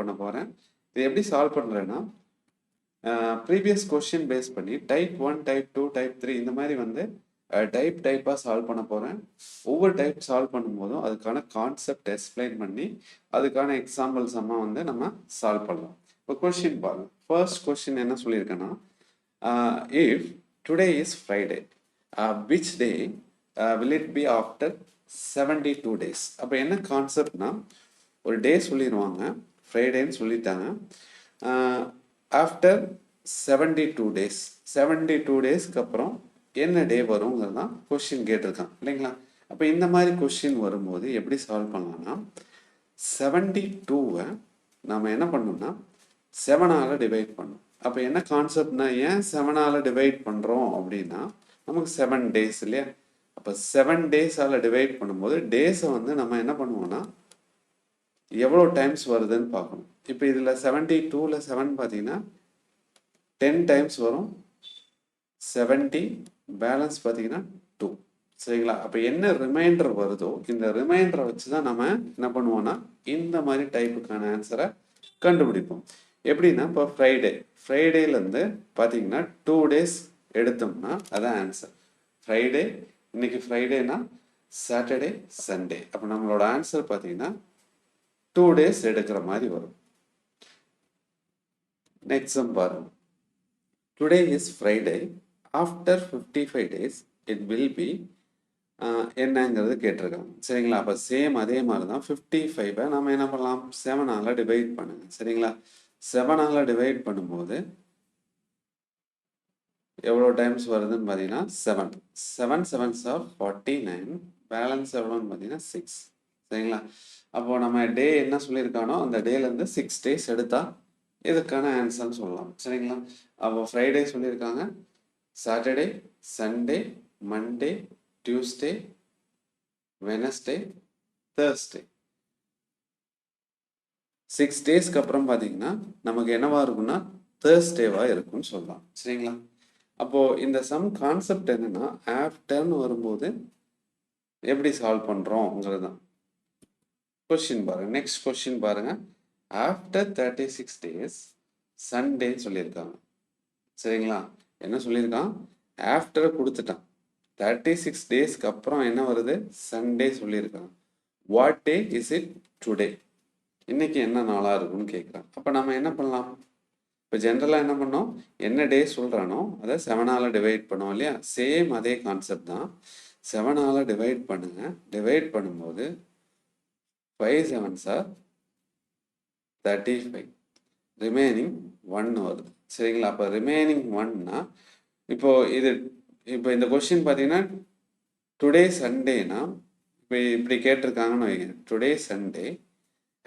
பண்ண போகிறேன். இது எப்படி சால்வ் பண்ணுறேன்னா, ப்ரீவியஸ் கொஷின் பேஸ் பண்ணி டைப் 1, டைப் 2, டைப் 3 இந்த மாதிரி வந்து டைப்பாக சால்வ் பண்ண போகிறேன். ஒவ்வொரு டைப் சால்வ் பண்ணும்போதும் அதுக்கான கான்செப்ட் எக்ஸ்பிளைன் பண்ணி அதுக்கான எக்ஸாம்பிள்ஸ் எல்லாம் வந்து நம்ம சால்வ் பண்ணலாம். இப்போ கொஷின் பாருங்க. ஃபர்ஸ்ட் கொஷின் என்ன சொல்லியிருக்கேன்னா, if today is Friday, which day will it be after 72 days. அப்போ என்ன கான்செப்ட்னா, ஒரு டே சொல்லிடுவாங்க, ஃப்ரைடேன்னு சொல்லிட்டாங்க. ஆஃப்டர் 72 days, 72 டேஸ்க்கு அப்புறம் என்ன டே வருங்கிறது தான் கொஷின் கேட்டிருக்கான் இல்லைங்களா? அப்போ இந்த மாதிரி கொஷின் வரும்போது எப்படி சால்வ் பண்ணலாம்னா, 72வை நம்ம என்ன பண்ணோம்னா 7ஆல் டிவைட் பண்ணணும். அப்போ என்ன கான்செப்ட்னா, ஏன் 7ஆல் டிவைட் பண்ணுறோம் அப்படின்னா, நமக்கு 7 days இல்லையா? அப்போ 7 days-ஆல் டிவைட் பண்ணும்போது டேஸை வந்து நம்ம என்ன பண்ணுவோம்னா எவ்வளோ டைம்ஸ் வருதுன்னு பார்க்கணும். இப்போ இதில் 72ல் 7 பார்த்தீங்கன்னா 10 times வரும். 70 பேலன்ஸ் பார்த்தீங்கன்னா 2. சரிங்களா? அப்போ என்ன ரிமைண்டர் வருதோ இந்த ரிமைண்டரை வச்சு தான் நம்ம என்ன பண்ணுவோம்னா இந்த மாதிரி டைப்புக்கான ஆன்சரை கண்டுபிடிப்போம். எப்படின்னா, இப்போ ஃப்ரைடேலேருந்து பார்த்தீங்கன்னா 2 days எடுத்தோம்னா அதான் ஆன்சர். ஃப்ரைடே, இன்னைக்கு ஃப்ரைடேனா சாட்டர்டே, சண்டே. அப்போ நம்மளோட ஆன்சர் பார்த்தீங்கன்னா 2 days எடுக்கிற மாதிரி வரும். நெக்ஸ்ட் சம் பாருங்க. Today is Friday, after 55 days it will be என்னங்கிறது கேட்டிருக்காங்க. சரிங்களா? அப்போ சேம் அதே மாதிரி தான் 55-ஐ நம்ம என்ன பண்ணலாம், 7ஆல் டிவைட் பண்ணுங்க. சரிங்களா? 7ஆல் டிவைட் பண்ணும்போது எவ்வளோ டைம்ஸ் வருதுன்னு பார்த்தீங்கன்னா 7. 7 7s are 49. பேலன்ஸ் எவ்வளோன்னு பார்த்தீங்கன்னா 6. சரிங்களா? அப்போ நம்ம டே என்ன சொல்லியிருக்கானோ அந்த டேலேருந்து 6 days எடுத்தா இதுக்கான ஆன்சர்னு சொல்லலாம். சரிங்களா? அப்போ ஃப்ரைடே சொல்லியிருக்காங்க, Saturday, Sunday, Monday, Tuesday, Wednesday, Thursday. 6 daysக்கு அப்புறம் பார்த்தீங்கன்னா நமக்கு என்னவா இருக்கும்னா தேர்ஸ்டேவா இருக்கும்னு சொல்லலாம். சரிங்களா? அப்போ இந்த சம் கான்செப்ட் என்னன்னா, ஆஃப்டர்னு வரும்போது எப்படி சால்வ் பண்றோம்ங்கிறது தான். கொஸ்டின் பாருங்க. நெக்ஸ்ட் கொஸ்டின் பாருங்க. ஆஃப்டர் 36 days சண்டேன்னு சொல்லியிருக்காங்க. சரிங்களா? என்ன சொல்லியிருக்கான், ஆஃப்டர் கொடுத்துட்டான். 36 daysக்கு அப்புறம் என்ன வருது, சண்டே சொல்லியிருக்காங்க. What day is it today, இன்னைக்கு என்ன நாளாக இருக்குன்னு கேட்குறான். அப்போ நம்ம என்ன பண்ணலாம், இப்போ ஜென்ரலாக என்ன பண்ணோம், என்ன டே சொல்கிறானோ அதை 7ஆல் டிவைட் பண்ணோம் இல்லையா? சேம் அதே கான்செப்ட் தான். 7ஆல் டிவைட் பண்ணுங்க. டிவைட் பண்ணும்போது 5 7s are 35. ரிமைனிங் 1 வருது. சரிங்களா? அப்போ ரிமைனிங் 1னா இப்போ இந்த கொஸ்டின் பார்த்தீங்கன்னா டுடே சண்டேனா, இப்போ இப்படி கேட்டிருக்காங்கன்னு வைங்க, டுடே சண்டே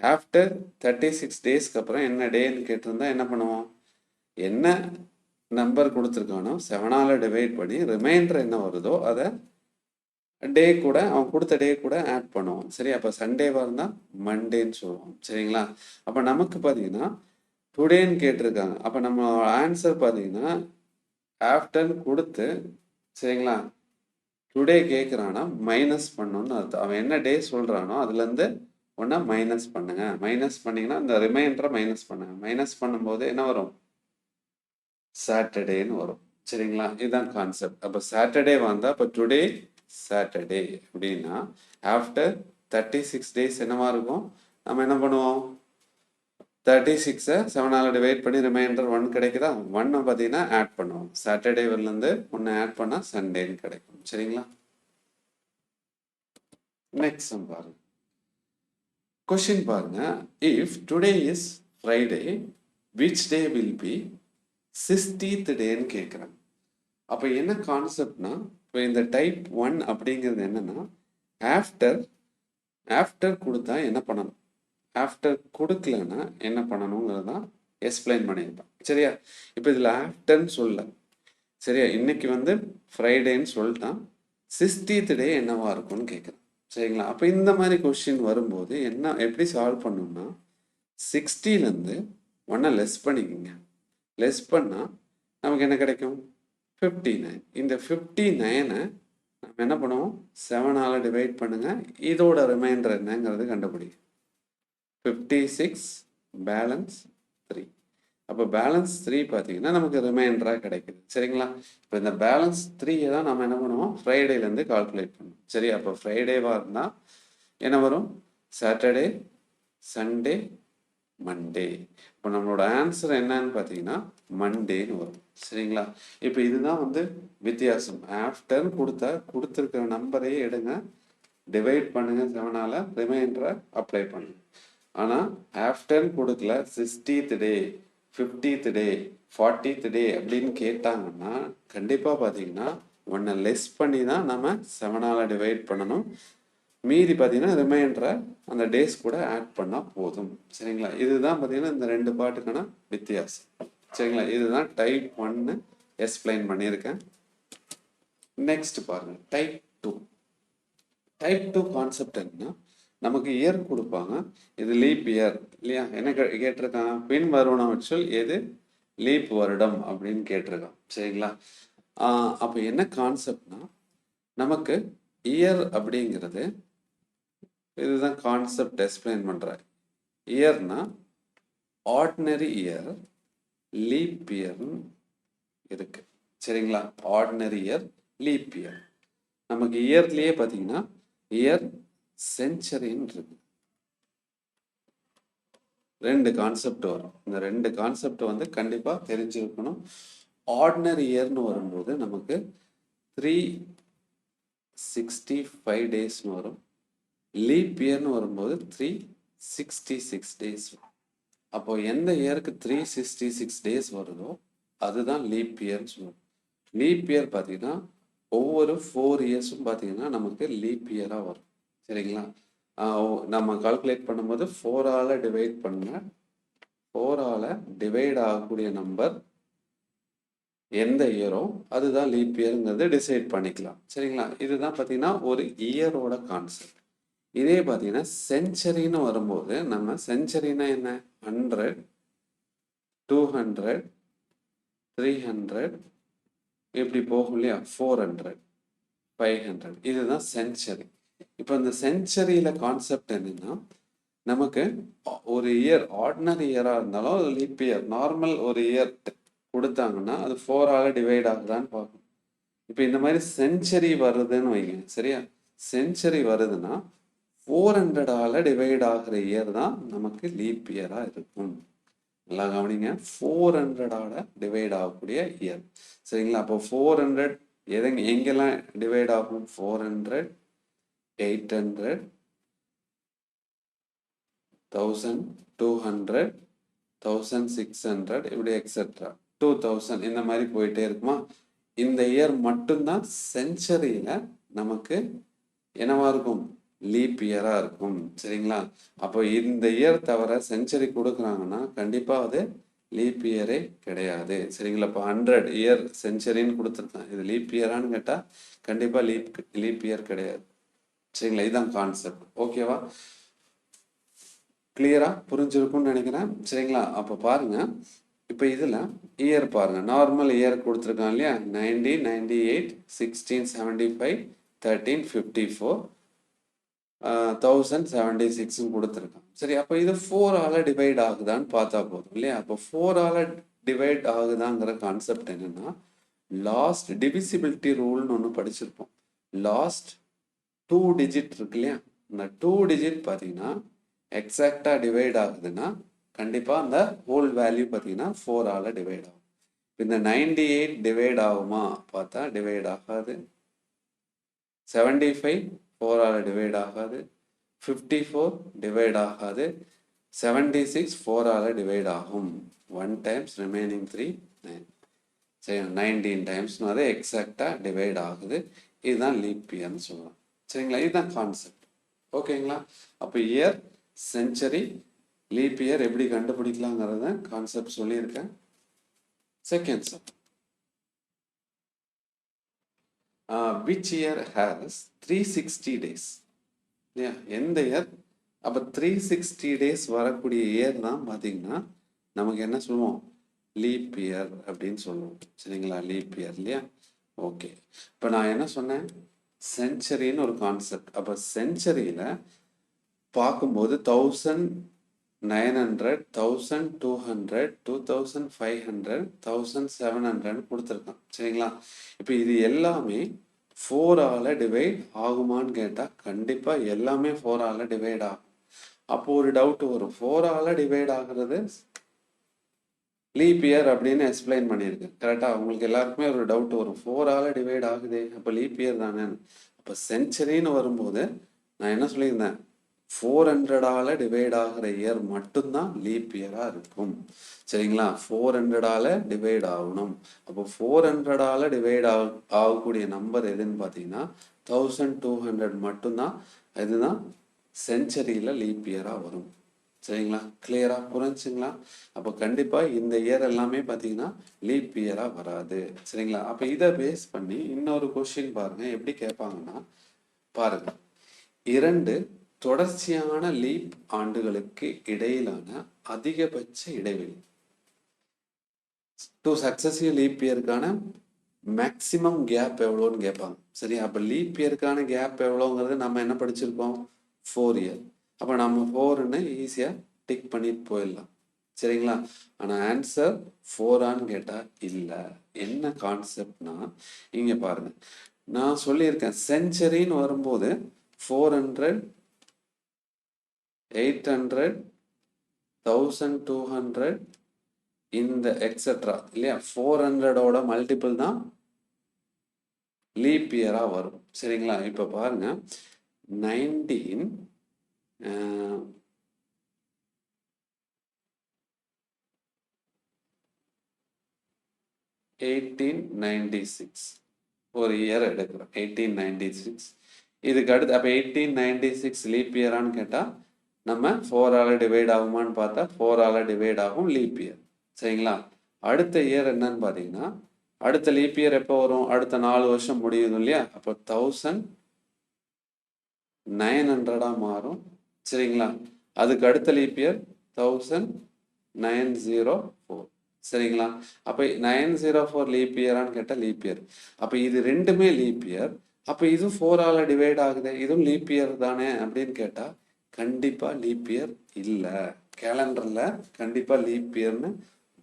ஆஃப்டர் 36 daysக்கு அப்புறம் என்ன டேன்னு கேட்டிருந்தா என்ன பண்ணுவோம், என்ன நம்பர் கொடுத்துருக்கானோ 7ஆல் டிவைட் பண்ணி ரிமைண்டர் என்ன வருதோ அதை டே கூட, அவன் கொடுத்த டே கூட ஆட் பண்ணுவோம். சரி? அப்போ சண்டேவாக இருந்தால் மண்டேன்னு சொல்லுவோம். சரிங்களா? அப்போ நமக்கு பார்த்தீங்கன்னா டுடேன்னு கேட்டிருக்காங்க. அப்போ நம்ம ஆன்சர் பார்த்தீங்கன்னா ஆஃப்டர்னு கொடுத்து, சரிங்களா, டுடே கேட்குறான்னா மைனஸ் பண்ணணும்னு அர்த்தம். அவன் என்ன டே சொல்கிறானோ அதுலேருந்து ஒன்றா மைனஸ் பண்ணுங்க. மைனஸ் பண்ணிங்கன்னா இந்த ரிமைண்டரை மைனஸ் பண்ணுங்க. மைனஸ் பண்ணும்போது என்ன வரும், சாட்டர்டேன்னு வரும். சரிங்களா? இதுதான் கான்செப்ட். அப்போ சாட்டர்டே வந்தால் இப்போ டுடே சாட்டர்டே அப்படின்னா ஆஃப்டர் 36 days என்னவா இருக்கும், நம்ம என்ன பண்ணுவோம், 36-ஐ 7ஆல் டிவைட் பண்ணி ரிமைண்டர் 1 கிடைக்குதா, 1 பார்த்தீங்கன்னா ஆட் பண்ணுவோம். சாட்டர்டேவிலேருந்து 1 ஆட் பண்ணால் சண்டேன்னு கிடைக்கும். சரிங்களா? நெக்ஸ்ட் சம் பாருங்க. கொஸ்டின் பாருங்க. If today is Friday, which day will be 60th டேன்னு கேட்குறாங்க. அப்போ என்ன கான்செப்ட்னா, இப்போ இந்த டைப் 1 அப்படிங்கிறது என்னன்னா, ஆஃப்டர் கொடுத்தா என்ன பண்ணணும், ஆஃப்டர் கொடுக்கலன்னா என்ன பண்ணணுங்கிறது தான் எக்ஸ்பிளைன் பண்ணியிருப்பேன். சரியா? இப்போ இதில் ஆஃப்டர்ன்னு சொல்ல, சரியா, இன்னைக்கு வந்து ஃப்ரைடேன்னு சொல்லிட்டான், 60th டே என்னவா இருக்கும்னு கேட்குறேன். சரிங்களா? அப்போ இந்த மாதிரி கொஸ்டின் வரும்போது என்ன எப்படி சால்வ் பண்ணணும்னா, 60லேருந்து 1 லெஸ் பண்ணிக்கோங்க. லெஸ் பண்ணால் நமக்கு என்ன கிடைக்கும், 59. இந்த 59-ஐ நம்ம என்ன பண்ணுவோம், 7ஆல் டிவைட் பண்ணுங்க. இதோட ரிமைண்டர் என்னங்கிறது கண்டுபிடிக்கும். 56 பேலன்ஸ் 3. அப்போ பேலன்ஸ் 3 பார்த்தீங்கன்னா நமக்கு ரிமைண்டராக கிடைக்குது. சரிங்களா? இப்போ இந்த பேலன்ஸ் 3 தான் நம்ம என்ன பண்ணுவோம், ஃப்ரைடேலேருந்து கால்குலேட் பண்ணுவோம். சரி, அப்போ ஃப்ரைடேவாக இருந்தால் என்ன வரும், சாட்டர்டே, சண்டே, மண்டே. இப்போ நம்மளோட ஆன்சர் என்னன்னு பார்த்தீங்கன்னா மண்டேன்னு வரும். சரிங்களா? இப்போ இதுதான் வந்து வித்தியாசம். ஆஃப்டர்னு கொடுத்துருக்கிற நம்பரையே எடுங்க, டிவைட் பண்ணுங்க 7ஆல், ரிமைண்டரை அப்ளை பண்ணுங்க. ஆனால் ஆஃப்டர்னு கொடுக்கல, 60th டே, 50th டே, 40th டே அப்படின்னு கேட்டாங்கன்னா கண்டிப்பாக பார்த்தீங்கன்னா ஒன்றை லெஸ் பண்ணி தான் நம்ம 7ஆல் டிவைட் பண்ணணும். மீதி பார்த்தீங்கன்னா ரிமைண்டரை அந்த டேஸ் கூட ஆட் பண்ணால் போதும். சரிங்களா? இதுதான் பார்த்தீங்கன்னா இந்த 2 பார்ட்டுக்கான வித்தியாசம். சரிங்களா? இதுதான் டைப் 1 எக்ஸ்பிளைன் பண்ணியிருக்கேன். நெக்ஸ்ட் பாருங்க, டைப் 2. டைப் 2 கான்செப்ட் என்ன, நமக்கு இயர் கொடுப்பாங்க. இது லீப் இயர் இல்லையா? என்ன கேட்டிருக்காங்க, பின் வருவனவற்றுள் எது லீப் வருடம் அப்படின்னு கேட்டிருக்கான். சரிங்களா? அப்போ என்ன கான்செப்ட்னா, நமக்கு இயர் அப்படிங்கிறது, இதுதான் கான்செப்ட் எக்ஸ்பிளைன் பண்றேன். இயர்னா ஆர்டினரி இயர், லீப் இயர் இருக்கு. சரிங்களா? Ordinary year, leap year. நமக்கு இயர்லயே பார்த்தீங்கன்னா இயர், செஞ்சுரின்னு இருக்கு. 2 கான்செப்ட் வரும். இந்த 2 கான்செப்ட் வந்து கண்டிப்பா தெரிஞ்சிருக்கணும். ஆர்டினரி இயர்னு வரும்போது நமக்கு 365 டேஸ்னு வரும். லீப் இயர்னு வரும்போது 366 டேஸ். அப்போ எந்த இயருக்கு 366 டேஸ் வருதோ அதுதான் லீப் இயர்னு சொல்லுவோம். லீப் இயர் பார்த்தீங்கன்னா ஒவ்வொரு 4 இயர்ஸும் பார்த்தீங்கன்னா நமக்கு லீப் இயராக வரும். சரிங்களா? நம்ம கால்குலேட் பண்ணும்போது 4ஆல் டிவைட் பண்ணுங்க. 4ஆல் டிவைட் ஆகக்கூடிய நம்பர் எந்த இயரோ அதுதான் லீப் இயருங்கிறது டிசைட் பண்ணிக்கலாம். சரிங்களா? இதுதான் பார்த்தீங்கன்னா ஒரு இயரோட கான்செப்ட். இதே பார்த்தீங்கன்னா செஞ்சுரின்னு வரும்போது நம்ம செஞ்சுரினா என்ன, 100, 200, 300 இப்படி போகும் இல்லையா, 400, 500, இதுதான் செஞ்சுரி. இப்போ இந்த செஞ்சுரியில் கான்செப்ட் என்னன்னா, நமக்கு ஒரு இயர் ஆர்டினரி இயராக இருந்தாலும் லீப் இயர், நார்மல் ஒரு இயர் கொடுத்தாங்கன்னா அது 4ஆல் டிவைட் ஆகுதான்னு பார்க்கணும். இப்போ இந்த மாதிரி செஞ்சுரி வருதுன்னு வைங்க. சரியா? செஞ்சுரி வருதுன்னா 400ஆல் டிவைட் ஆகிற இயர் தான் நமக்கு லீப் இயராக இருக்கும். நல்லா கவனிங்க, 400ஆல் டிவைட் ஆகக்கூடிய இயர். சரிங்களா? அப்போ 400 எங்கெல்லாம் டிவைட் ஆகும், 400, 800, 1000, 200, 1600 இப்படி எக்ஸெட்ரா 2000 இந்த மாதிரி போயிட்டே இருக்குமா. இந்த இயர் மட்டும்தான் செஞ்சுரியில நமக்கு என்னவா இருக்கும், லீப் இயரா இருக்கும். சரிங்களா? அப்போ இந்த இயர் தவிர செஞ்சுரி கொடுக்குறாங்கன்னா கண்டிப்பா அது லீப் இயரே கிடையாது. சரிங்களா? இப்போ 100 இயர் செஞ்சுரின்னு கொடுத்துருக்கான், இது லீப் இயரான்னு கேட்டா கண்டிப்பா லீப் இயர் கிடையாது. சரிங்களா? இதுதான் கான்செப்ட். ஓகேவா? கிளியரா புரிஞ்சிருக்கும்னு நினைக்கிறேன். சரிங்களா? அப்போ பாருங்க, இப்போ இதில் இயர் பாருங்க, நார்மல் இயர் கொடுத்துருக்கான் இல்லையா, 90, 98, 1675, 1354, 1076 கொடுத்துருக்கான். சரி, அப்போ இது 4ஆல் டிவைட் ஆகுதான்னு பார்த்தா போதும் இல்லையா? அப்போ 4ஆல் டிவைட் ஆகுதாங்கிற கான்செப்ட் என்னன்னா, லாஸ்ட் டிவிசிபிலிட்டி ரூல்னு ஒன்று படிச்சிருப்போம். லாஸ்ட் 2 டிஜிட் இருக்கு இல்லையா, இந்த 2 டிஜிட் பார்த்தீங்கன்னா எக்ஸாக்டாக டிவைட் ஆகுதுன்னா கண்டிப்பாக அந்த ஹோல் வேல்யூ பார்த்தீங்கன்னா 4ஆல் டிவைட் ஆகும். இந்த 98 டிவைட் ஆகுமா பார்த்தா டிவைட் ஆகாது. 75 4ஆல் டிவைட் ஆகாது. 54 டிவைட் ஆகாது. 76 4ஆல் டிவைட் ஆகும். 1 டைம்ஸ் ரிமைனிங் 3 9. சரி, 19 டைம்ஸ்னு அது எக்ஸாக்டாக டிவைட் ஆகுது. இதுதான் லீப் இயர்னு சொல்லலாம். சரிங்களா? இதுதான் கான்செப்ட். ஓகேங்களா? அப்போ இயர், செஞ்சுரி, லீப் இயர் எப்படி கண்டுபிடிக்கலாங்கிறத கான்செப்ட் சொல்லியிருக்கேன். Second sum, which year has 360 days? இல்லையா? எந்த இயர், அப்போ 360 டேஸ் வரக்கூடிய இயர் தான் பார்த்தீங்கன்னா நமக்கு என்ன சொல்லுவோம், லீப் இயர் அப்படின்னு சொல்லுவோம். சரிங்களா? லீப் இயர் இல்லையா? ஓகே. இப்போ நான் என்ன சொன்னேன், செஞ்சுரின்னு ஒரு கான்செப்ட். அப்போ செஞ்சுரியில் பார்க்கும்போது 1000 900, 1200, 2500, 1700 கொடுத்துருக்கான். சரிங்களா? இப்போ இது எல்லாமே 4ஆல் டிவைட் ஆகுமான்னு கேட்டால் கண்டிப்பாக எல்லாமே 4ஆல் டிவைட் ஆகும். அப்போ ஒரு டவுட் வரும், 4ஆல் டிவைட் ஆகுறது லீப் இயர் அப்படின்னு எக்ஸ்பிளைன் பண்ணியிருக்கேன். கரெக்டாக உங்களுக்கு எல்லாருக்குமே ஒரு டவுட் வரும், 4ஆல் டிவைட் ஆகுதே அப்போ லீப் இயர் தானே. அப்போ சென்ச்சுரின்னு வரும்போது நான் என்ன சொல்லியிருந்தேன், 400ஆல் டிவைட் ஆகிற இயர் மட்டும்தான் லீப் இயராக இருக்கும். சரிங்களா? 400ஆல் டிவைட் ஆகணும். அப்போ 400ஆல் டிவைட் ஆகக்கூடிய நம்பர் எதுன்னு பார்த்தீங்கன்னா 1200 மட்டும்தான். இதுதான் சென்ச்சுரியில் லீப் இயராக வரும். சரிங்களா? கிளியரா புரிஞ்சுங்களா? அப்போ கண்டிப்பாக இந்த இயர் எல்லாமே பார்த்தீங்கன்னா லீப் இயராக வராது. சரிங்களா? அப்போ இதை பேஸ் பண்ணி இன்னொரு கொஸ்டின் பாருங்க, எப்படி கேட்பாங்கன்னா பாருங்க, 2 தொடர்ச்சியான லீப் ஆண்டுகளுக்கு இடையிலான அதிகபட்ச இடைவெளி, 2 சக்சஸிவ் லீப் இயருக்கான மேக்சிமம் கேப் எவ்வளோன்னு கேட்பாங்க. சரி, அப்போ லீப் இயருக்கான கேப் எவ்வளோங்கிறது நம்ம என்ன படிச்சிருக்கோம், 4 இயர். அப்போ நம்ம 4ன்னு ஈஸியாக டிக் பண்ணிட்டு போயிடலாம். சரிங்களா? ஆனால் ஆன்சர் 4ஆன்னு கேட்டால் இல்லை. என்ன கான்செப்ட்னா இங்கே பாருங்க, நான் சொல்லியிருக்கேன் சென்ச்சுரின்னு வரும்போது 400, 800, 1200 இந்த எக்ஸெட்ரா இல்லையா, 400ஓட மல்டிபிள் தான் லீப் இயராக வரும். சரிங்களா? இப்போ பாருங்க 1896 ஒரு இயர் எடுக்கிறோம், 1896. இதுக்கு அடுத்து அப்போ 1896 லீப் இயரான்னு கேட்டால் நம்ம 4ஆல் டிவைட் ஆகுமான்னு பார்த்தா 4ஆல் டிவைட் ஆகும் லீப் இயர். சரிங்களா? அடுத்த இயர் என்னன்னு பார்த்தீங்கன்னா, அடுத்த லீப் இயர் எப்போ வரும், அடுத்த 4 வருஷம் முடியுது இல்லையா, அப்போ 1900 மாறும். சரிங்களா? அதுக்கு அடுத்த லீப் இயர் 1904. சரிங்களா? அப்போ 904 லீப் இயரான்னு கேட்டால் லீப் இயர். அப்போ இது ரெண்டுமே லீப் இயர். அப்போ இதுவும் 4ஆல் டிவைட் ஆகுது, இதுவும் லீப் இயர் தானே அப்படின்னு கேட்டால் கண்டிப்பாக லீப் இயர் இல்லை. கேலண்டரில் கண்டிப்பாக லீப் இயர்னு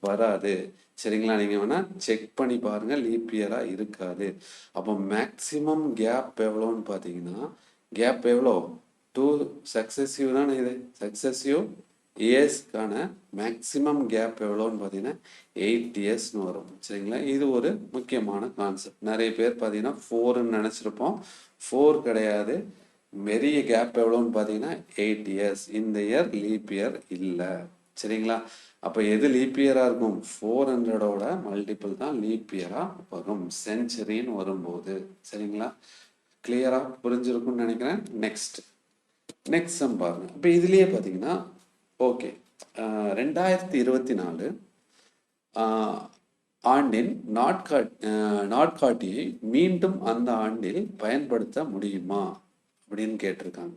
வராது. சரிங்களா? நீங்கள் வேணால் செக் பண்ணி பாருங்கள், லீப் இயராக இருக்காது. அப்போ மேக்சிமம் கேப் எவ்வளோன்னு பார்த்தீங்கன்னா, கேப் எவ்வளோ, 2 சக்சஸிவ் தானே, இது சக்சஸிவ் இயர்ஸ்க்கான மேக்சிமம் கேப் எவ்வளோன்னு பார்த்தீங்கன்னா 8 இயர்ஸ்னு வரும். சரிங்களா? இது ஒரு முக்கியமான கான்செப்ட். நிறைய பேர் பார்த்தீங்கன்னா 4ன்னு நினச்சிருப்போம், 4 கிடையாது. பெரிய கேப் எவ்வளோன்னு பார்த்தீங்கன்னா 8 இயர்ஸ். இந்த இயர் லீப் இயர் இல்லை. சரிங்களா? அப்போ எது லீப் இயராக இருக்கும், 400ஓட மல்டிபிள் தான் லீப் இயராக வரும் சென்ச்சுரின்னு வரும்போது. சரிங்களா? கிளியராக புரிஞ்சிருக்கும்னு நினைக்கிறேன். நெக்ஸ்ட் சம் பாருங்க. இப்போ இதுலேயே பார்த்தீங்கன்னா ஓகே, 2024 ஆண்டின் நாட்காட்டியை மீண்டும் அந்த ஆண்டில் பயன்படுத்த முடியுமா அப்படின்னு கேட்டிருக்காங்க.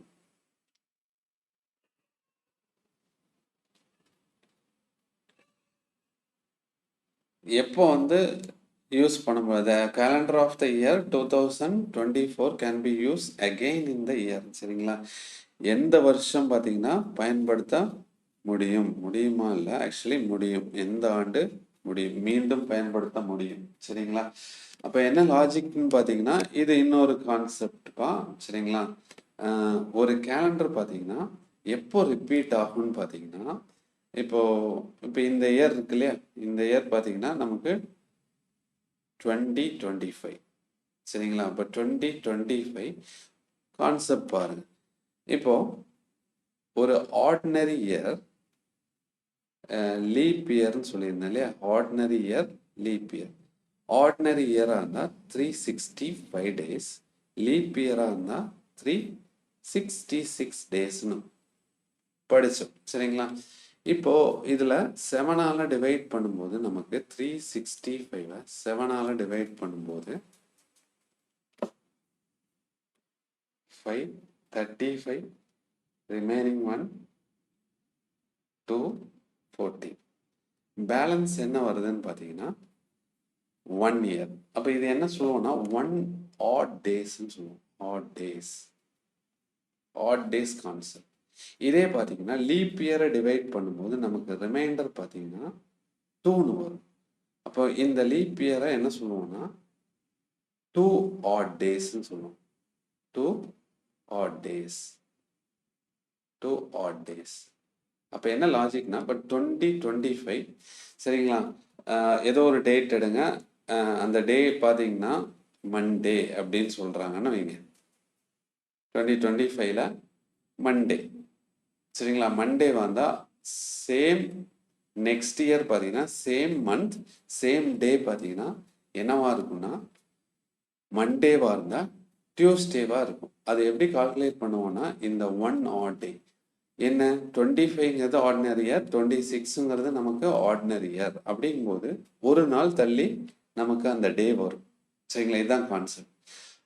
எப்போ வந்து யூஸ் பண்ணும்போது calendar of the year 2024 can be use again in the year. சரிங்களா? எந்த வருஷம் பார்த்தீங்கன்னா பயன்படுத்த முடியுமா இல்லை, ஆக்சுவலி முடியும். எந்த ஆண்டு முடியும், மீண்டும் பயன்படுத்த முடியும். சரிங்களா? அப்போ என்ன லாஜிக்னு பார்த்தீங்கன்னா இது இன்னொரு கான்செப்ட்பா. சரிங்களா? ஒரு கேலண்டர் பார்த்தீங்கன்னா எப்போ ரிப்பீட் ஆகும்னு பார்த்தீங்கன்னா, இப்போ இந்த இயர் இருக்கு இல்லையா, இந்த இயர் பார்த்தீங்கன்னா நமக்கு 2025. சரிங்களா? இப்போ 2025 கான்செப்ட் பாருங்க. இப்போ ஒரு ஆர்டினரி இயர் லீப் இயர்னு சொல்லியிருந்தேன் இல்லையா, ordinary year leap year. Ordinary இயராக இருந்தால் 365 டேஸ், லீப் இயராக இருந்தால் 366 டேஸ்னு படித்தோம். சரிங்களா? இப்போ இதில் 7ஆல் டிவைட் பண்ணும்போது நமக்கு 365 7ஆல் டிவைட் பண்ணும்போது 535, ரிமைனிங் 1 214. பேலன்ஸ் என்ன வருதுன்னு பார்த்தீங்கன்னா 1 இயர். அப்போ இது என்ன சொல்லுவோம்னா 1 ஆட் டேஸ்ன்னு சொல்லுவோம். Odd days concept. இதே பார்த்தீங்கன்னா லீப் இயரை டிவைட் பண்ணும்போது நமக்கு ரிமைண்டர் பார்த்தீங்கன்னா 2ன்னு வரும். அப்போ இந்த லீப் இயரை என்ன சொல்லுவோம்னா 2 odd daysன்னு சொல்லுவோம். 2 odd days. 2 odd days. அப்போ என்ன லாஜிக்னா இப்போ 2025 சரிங்களா, ஏதோ ஒரு டேட் எடுங்க, அந்த டே பார்த்தீங்கன்னா மண்டே அப்படின்னு சொல்கிறாங்கன்னு வைங்க. 2025ல மண்டே சரிங்களா, மண்டே வந்தால் சேம் நெக்ஸ்ட் இயர் பார்த்தீங்கன்னா சேம் மந்த் சேம் டே பார்த்தீங்கன்னா என்னவா இருக்கும்னா மண்டேவாக இருந்தால் டியூஸ்டேவாக இருக்கும். அது எப்படி கால்குலேட் பண்ணுவோம்னா இந்த 1 odd day என்ன 25ங்கிறது ஆர்டினரி இயர், 26ங்கிறது நமக்கு ஆர்டினரி இயர். அப்படிங்கும்போது ஒரு நாள் தள்ளி நமக்கு அந்த டே வரும் சரிங்களா, இதுதான் கான்செப்ட்.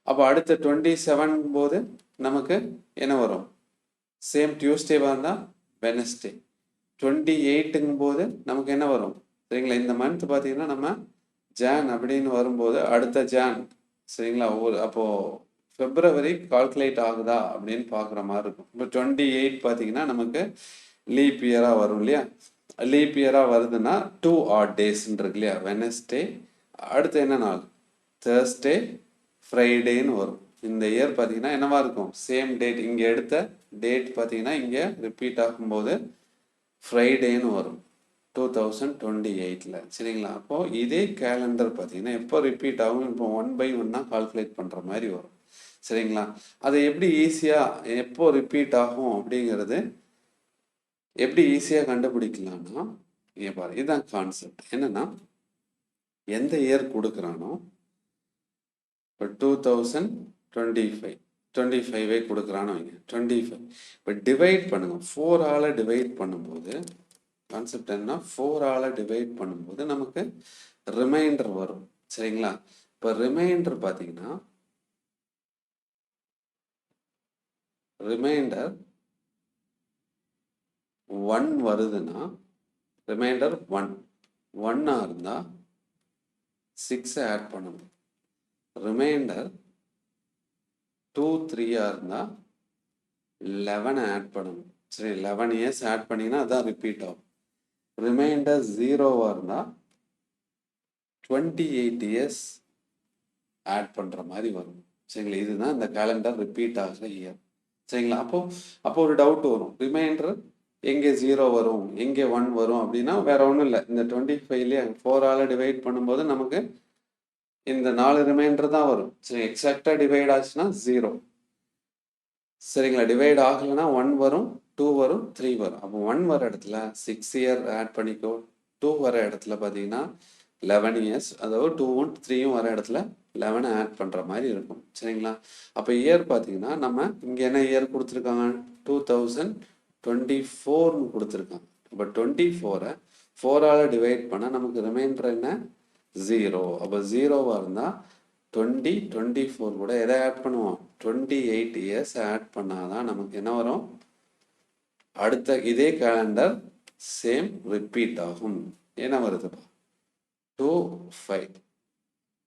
அப்போ அடுத்த 27 போது நமக்கு என்ன வரும், சேம் டியூஸ்டேவாக இருந்தால் வெனஸ்டே. 28ங்கும் போது நமக்கு என்ன வரும் சரிங்களா, இந்த மந்த் பார்த்தீங்கன்னா நம்ம ஜான் அப்படின்னு வரும்போது அடுத்த ஜான் சரிங்களா, அப்போது பிப்ரவரி கால்குலேட் ஆகுதா அப்படின்னு பார்க்குற மாதிரி இருக்கும். இப்போ 28 பார்த்தீங்கன்னா நமக்கு லீப் இயராக வரும் இல்லையா, லீப் இயராக வருதுன்னா 2 odd daysன்னு இருக்கு இல்லையா, வெனஸ்டே அடுத்து என்ன நாள் தேர்ஸ்டே ஃப்ரைடேன்னு வரும். இந்த இயர் பார்த்தீங்கன்னா என்னவா இருக்கும் சேம் டேட், இங்கே எடுத்த டேட் பார்த்தீங்கன்னா இங்கே ரிப்பீட் ஆகும்போது ஃப்ரைடேன்னு வரும் 2028ல் சரிங்களா. அப்போது இதே கேலண்டர் பார்த்தீங்கன்னா எப்போ ரிப்பீட் ஆகும், இப்போ 1 by 1 கால்குலேட் பண்ணுற மாதிரி வரும் சரிங்களா. அதை எப்படி ஈஸியாக எப்போ ரிப்பீட் ஆகும் அப்படிங்கிறது எப்படி ஈஸியாக கண்டுபிடிக்கலாம்னா இங்கே பாரு, இதுதான் கான்செப்ட். என்னன்னா எந்த இயர் கொடுக்குறானோ இப்போ 2025 கொடுக்குறானோ இங்கே 25 இப்போ டிவைட் பண்ணுங்க 4ஆல் டிவைட் பண்ணும்போது கான்செப்ட் என்ன 4ஆல் டிவைட் பண்ணும்போது நமக்கு ரிமைண்டர் வரும் சரிங்களா. இப்போ ரிமைண்டர் பார்த்தீங்கன்னா ரிமைண்டர் 1 வருதுன்னா ரிமைண்டர் 1 இருந்தால் 6 ஆட் பண்ணணும். ரிமைண்டர் 2 3 இருந்தால் 11 ஆட் பண்ணணும் சரி, 11 இயர்ஸ் ஆட் பண்ணிங்கன்னா அதான் ரிப்பீட் ஆகும். ரிமைண்டர் 0 இருந்தால் 28 இயர்ஸ் ஆட் பண்ணுற மாதிரி வரும் சரிங்களா. இதுதான் இந்த கேலண்டர் ரிப்பீட் ஆகிற இயர் சரிங்களா. அப்போ ஒரு டவுட் வரும், ரிமைண்டர் எங்கே 0 வரும் எங்கே 1 வரும் அப்படின்னா வேற ஒன்றும் இல்லை, இந்த 25லேயே 4ஆல் டிவைட் பண்ணும்போது நமக்கு இந்த 4 ரிமைண்டர் தான் வரும் சரி. எக்ஸாக்டாக டிவைட் ஆச்சுன்னா 0 சரிங்களா, டிவைட் ஆகலைன்னா 1 வரும் 2 வரும் 3 வரும். அப்போ 1 வர இடத்துல 6 இயர் ஆட் பண்ணிக்கோ, 2 வர இடத்துல பார்த்தீங்கன்னா 11 இயர்ஸ், அதாவது 2ம் 3யும் வர இடத்துல 11 ஆட் பண்ணுற மாதிரி இருக்கும் சரிங்களா. அப்போ இயர் பார்த்தீங்கன்னா நம்ம இங்கே என்ன இயர் கொடுத்துருக்காங்க 2024ன்னு கொடுத்துருக்காங்க. இப்போ 24ஐ 4ஆல் டிவைட் பண்ணால் நமக்கு ரிமைண்டர் என்ன 0. அப்போ 0வாக இருந்தால் 24 கூட எதை ஆட் பண்ணுவோம் 28 இயர்ஸ் ஆட் பண்ணாதான் நமக்கு என்ன வரும், அடுத்த இதே கேலண்டர் சேம் ரிப்பீட் ஆகும். என்ன வருதுப்பா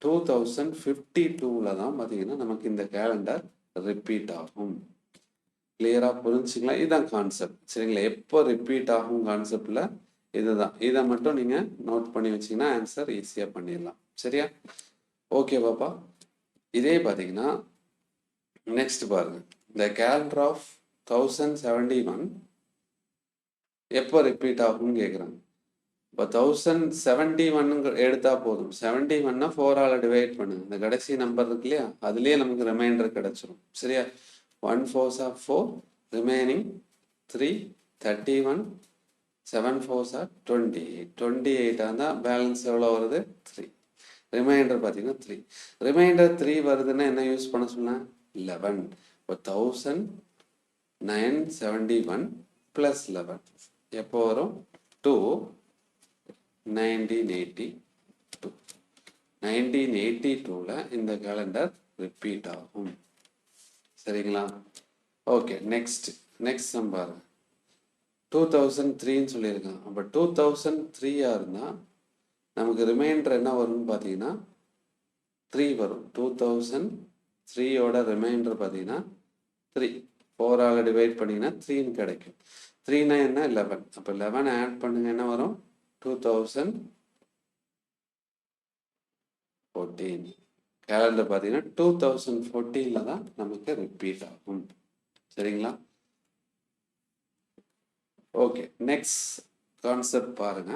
2052ல் தான் பார்த்தீங்கன்னா நமக்கு இந்த கேலண்டர் ரிப்பீட் ஆகும். கிளியராக புரிஞ்சுங்களா, இதுதான் கான்செப்ட் சரிங்களா. எப்போ ரிப்பீட் ஆகும் கான்செப்டில் இதுதான், இதை மட்டும் நீங்கள் நோட் பண்ணி வச்சிங்கன்னா ஆன்சர் ஈஸியாக பண்ணிடலாம் சரியா. ஓகே பாப்பா, இதே பார்த்தீங்கன்னா நெக்ஸ்ட் பாருங்க, இந்த கேலண்டர் ஆஃப் 1071 எப்போ ரிப்பீட் ஆகும்னு கேட்குறாங்க. இப்போ 1071 எடுத்தா போதும், 71 4ஆல் டிவைட் பண்ணுங்க, இந்த கடைசி நம்பர் இருக்கு இல்லையா அதுலேயே நமக்கு ரிமைண்டர் கிடைச்சிரும் சரியா. 1 4s are 4, remaining 3, 31, 7 4s are 28. 28 இருந்தால் பேலன்ஸ் எவ்வளோ வருது 3. ரிமைண்டர் பார்த்தீங்கன்னா 3. ரிமைண்டர் 3 வருதுன்னா என்ன யூஸ் பண்ண சொன்னேன் 11. இப்போ 1971 + 11 எப்போ வரும் 2 1982. 1982ல் இந்த கேலண்டர் ரிப்பீட் ஆகும் சரிங்களா. ஓகே, நெக்ஸ்ட் சம் பாருங்க 2003ன்னு சொல்லியிருக்காங்க. அப்போ 2003 இருந்தால் நமக்கு ரிமைண்டர் என்ன வரும்னு பார்த்தீங்கன்னா 3 வரும். 2003ோட ரிமைண்டர் பார்த்தீங்கன்னா 3 4ஆல் டிவைட் பண்ணிங்கன்னா 3ன்னு கிடைக்கும். 3னா என்ன 11. அப்போ 11 ஆட் பண்ணுங்க என்ன வரும் 2014. கேலண்டர் பார்த்தீங்கன்னா 2014 தான் நமக்கு ரிப்பீட் ஆகும். சரிங்களா? ஓகே, நெக்ஸ்ட் கான்செப்ட் பாருங்க.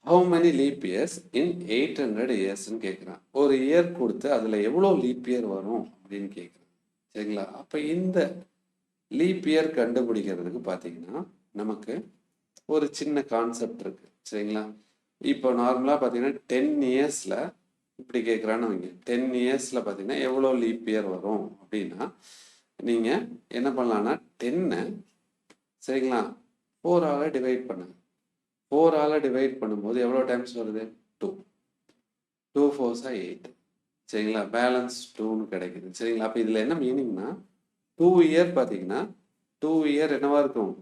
How many leaf years in 800 இயர்ஸ்ன்னு கேட்குறான். ஒரு இயர் கொடுத்து அதில் எவ்வளோ லீப் இயர் வரும் அப்படின்னு கேட்குறான். சரிங்களா? அப்போ இந்த லீப் இயர் கண்டுபிடிக்கிறதுக்கு பார்த்தீங்கன்னா நமக்கு ஒரு சின்ன கான்செப்ட் இருக்கு. சரிங்களா? இப்போ நார்மலாக பார்த்தீங்கன்னா 10 இயர்ஸில் இப்படி கேட்குறான்னு வைங்க. 10 இயர்ஸில் பார்த்தீங்கன்னா எவ்வளோ லீப் இயர் வரும் அப்படின்னா நீங்கள் என்ன பண்ணலான்னா 10 சரிங்களா 4ஆல் டிவைட் பண்ணுங்க. 4ஆல் டிவைட் பண்ணும்போது எவ்வளோ டைம்ஸ் வருது 2. 2 4s 8. சரிங்களா? பேலன்ஸ் 2ன்னு கிடைக்குது. சரிங்களா? அப்போ இதில் என்ன மீனிங்னா 2 இயர் பார்த்தீங்கன்னா 2 இயர் என்னவா இருக்கும்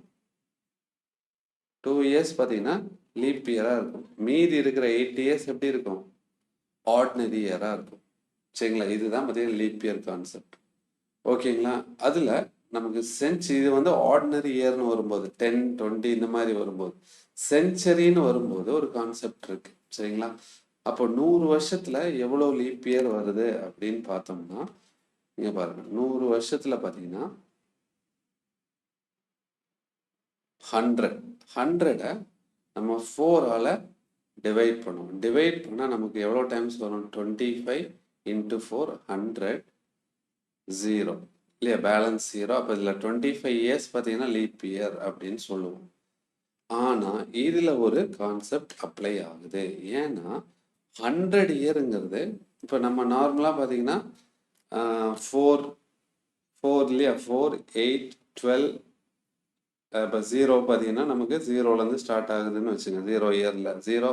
2 இயர்ஸ் பார்த்தீங்கன்னா லீப் இயராக இருக்கும். மீதி இருக்கிற 8 இயர்ஸ் எப்படி இருக்கும் ஆர்டினரி இயராக இருக்கும். சரிங்களா? இதுதான் பார்த்தீங்கன்னா லீப் இயர் கான்செப்ட். ஓகேங்களா? அதில் நமக்கு இது வந்து ஆர்டினரி இயர்னு வரும்போது 10 20 இந்த மாதிரி வரும்போது, செஞ்சுரின்னு வரும்போது ஒரு கான்செப்ட் இருக்கு. சரிங்களா? அப்போ 100 வருஷத்துல எவ்வளோ லீப் இயர் வருது அப்படின்னு பார்த்தோம்னா இங்க பாருங்க 100 வருஷத்துல பார்த்தீங்கன்னா 100 நம்ம 4ஆல் டிவைட் பண்ணுவோம். டிவைட் பண்ணால் நமக்கு எவ்வளோ டைம்ஸ் வரும் 25 × 4 100 0 இல்லையா? பேலன்ஸ் 0. அப்போ இதில் 25 இயர்ஸ் பார்த்தீங்கன்னா லீப் இயர் அப்படின்னு சொல்லுவோம். ஆனால் இதில் ஒரு கான்செப்ட் அப்ளை ஆகுது. ஏன்னா 100 இயருங்கிறது இப்போ நம்ம நார்மலாக பார்த்தீங்கன்னா 4 இல்லையா 4 8 12 இப்போ 0 பார்த்தீங்கன்னா நமக்கு 0லேருந்து ஸ்டார்ட் ஆகுதுன்னு வச்சுங்க. 0 இயரில் 0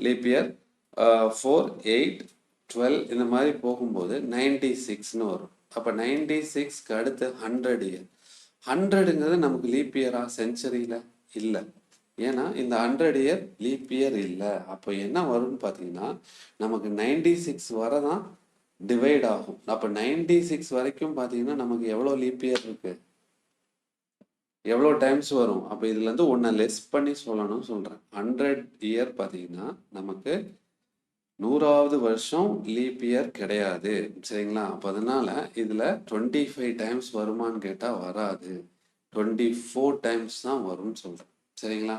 லீப் இயர் 4 8 12 இந்த மாதிரி போகும்போது 96ன்னு வரும். அப்போ 96க்கு அடுத்து 100 இயர். 100ங்கிறது நமக்கு லீப் இயரா செஞ்சுரியில் இல்லை. ஏன்னா இந்த 100 இயர் லீப் இயர் இல்லை. அப்போ என்ன வரும்னு பார்த்தீங்கன்னா நமக்கு 96 வரை தான் டிவைட் ஆகும். அப்போ 96 வரைக்கும் பார்த்தீங்கன்னா நமக்கு எவ்வளோ லீப் இயர் இருக்கு எவ்வளோ டைம்ஸ் வரும். அப்போ இதுலேருந்து ஒன்றை லெஸ் பண்ணி சொல்லணும்னு சொல்கிறேன். 100 இயர் பார்த்தீங்கன்னா நமக்கு 100வது வருஷம் லீப் இயர் கிடையாது. சரிங்களா? அப்போ அதனால இதில் 25 டைம்ஸ் வருமானு கேட்டால் வராது. 24 டைம்ஸ் தான் வரும்னு சொல்கிறேன். சரிங்களா?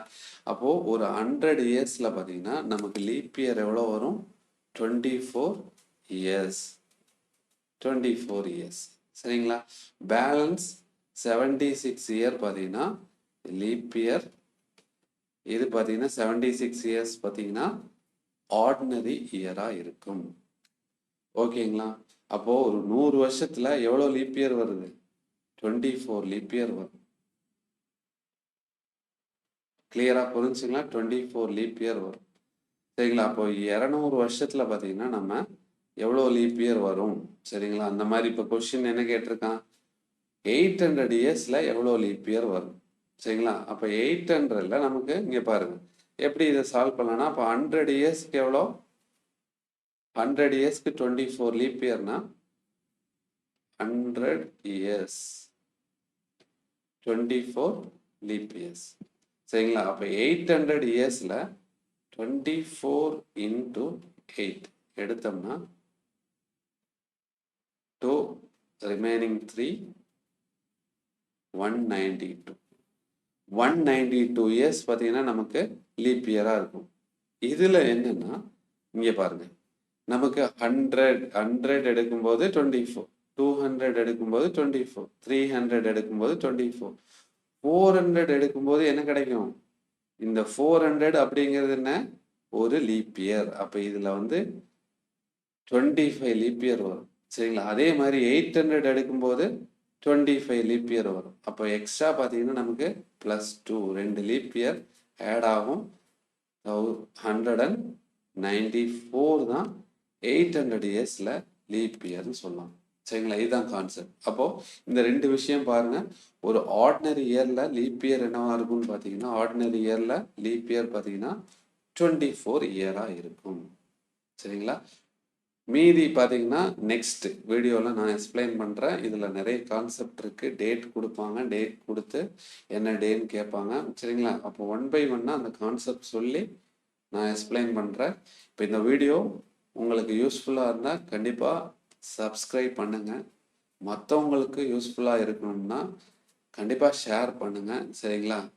அப்போது ஒரு 100 இயர்ஸில் பார்த்தீங்கன்னா நமக்கு லீப் இயர் எவ்வளோ வரும் 24 இயர்ஸ். 24 இயர்ஸ். சரிங்களா? பேலன்ஸ் 76 இயர் பார்த்தீங்கன்னா லீப் இயர். இது பார்த்தீங்கன்னா 76 இயர்ஸ் பார்த்தீங்கன்னா ஆர்டினரி இயராக இருக்கும். ஓகேங்களா? அப்போது ஒரு 100 வருஷத்தில் எவ்வளோ லீப் இயர் வருது 24 லீப் இயர் வரும். கிளியராக புரிஞ்சுங்களா? 24 லீப் இயர் வரும். சரிங்களா? அப்போ 200 வருஷத்தில் பார்த்தீங்கன்னா நம்ம எவ்வளோ லீப் இயர் வரும். சரிங்களா? அந்த மாதிரி இப்போ கொஸ்டின் என்ன கேட்டிருக்கான் 800 இயர்ஸில் எவ்வளோ லீப் இயர் வரும். சரிங்களா? அப்போ 800ல் நமக்கு இங்கே பாருங்க எப்படி இதை சால்வ் பண்ணலாம்னா அப்போ 100 இயர்ஸ்க்கு எவ்வளோ 100 இயர்ஸ்க்கு 24 லீப் இயர்னா 100 இயர்ஸ் 24 லீப் இயர்ஸ். சரிங்களா? அப்போ 800 இயர்ஸில் 24 × 8 எடுத்தோம்னா 2 ரிமைனிங் 3 192. 192 இயர்ஸ் பார்த்தீங்கன்னா நமக்கு லீப் இயராக இருக்கும். இதில் என்னன்னா இங்கே பாருங்க நமக்கு 100 எடுக்கும்போது 24, 200 எடுக்கும்போது 24, 300 எடுக்கும்போது 24, 400 எடுக்கும்போது என்ன கிடைக்கும் இந்த 400 அப்படிங்கிறது என்ன ஒரு லீப் இயர். அப்போ இதில் வந்து 25 லீப் இயர் வரும். சரிங்களா? அதே மாதிரி 800 எடுக்கும்போது 25 லீப் இயர் வரும். அப்போ எக்ஸ்ட்ரா பார்த்தீங்கன்னா நமக்கு +2 2 லீப் இயர் ஆட் ஆகும். 194 தான் 800 இயர்ஸில் லீப் இயர்னு சொல்லலாம். சரிங்களா? இதுதான் கான்செப்ட். அப்போது இந்த 2 விஷயம் பாருங்கள். ஒரு ஆர்டினரி இயரில் லீப் இயர் என்னவா இருக்கும்னு பார்த்தீங்கன்னா ஆர்டினரி இயரில் லீப் இயர் பார்த்தீங்கன்னா 24 இயராக இருக்கும். சரிங்களா? மீதி பார்த்தீங்கன்னா நெக்ஸ்ட் வீடியோவில் நான் எக்ஸ்பிளைன் பண்ணுறேன். இதில் நிறைய கான்செப்ட் இருக்குது. டேட் கொடுப்பாங்க, டேட் கொடுத்து என்ன டேன்னு கேட்பாங்க, சரிங்களா? அப்போ ஒன் பை ஒன்னாக அந்த கான்செப்ட் சொல்லி நான் எக்ஸ்பிளைன் பண்ணுறேன். இப்போ இந்த வீடியோ உங்களுக்கு யூஸ்ஃபுல்லாக இருந்தால் கண்டிப்பாக சப்ஸ்கிரைப் பண்ணுங்கள். மற்றவங்களுக்கு யூஸ்ஃபுல்லாக இருக்கணும்னா கண்டிப்பாக ஷேர் பண்ணுங்கள், சரிங்களா?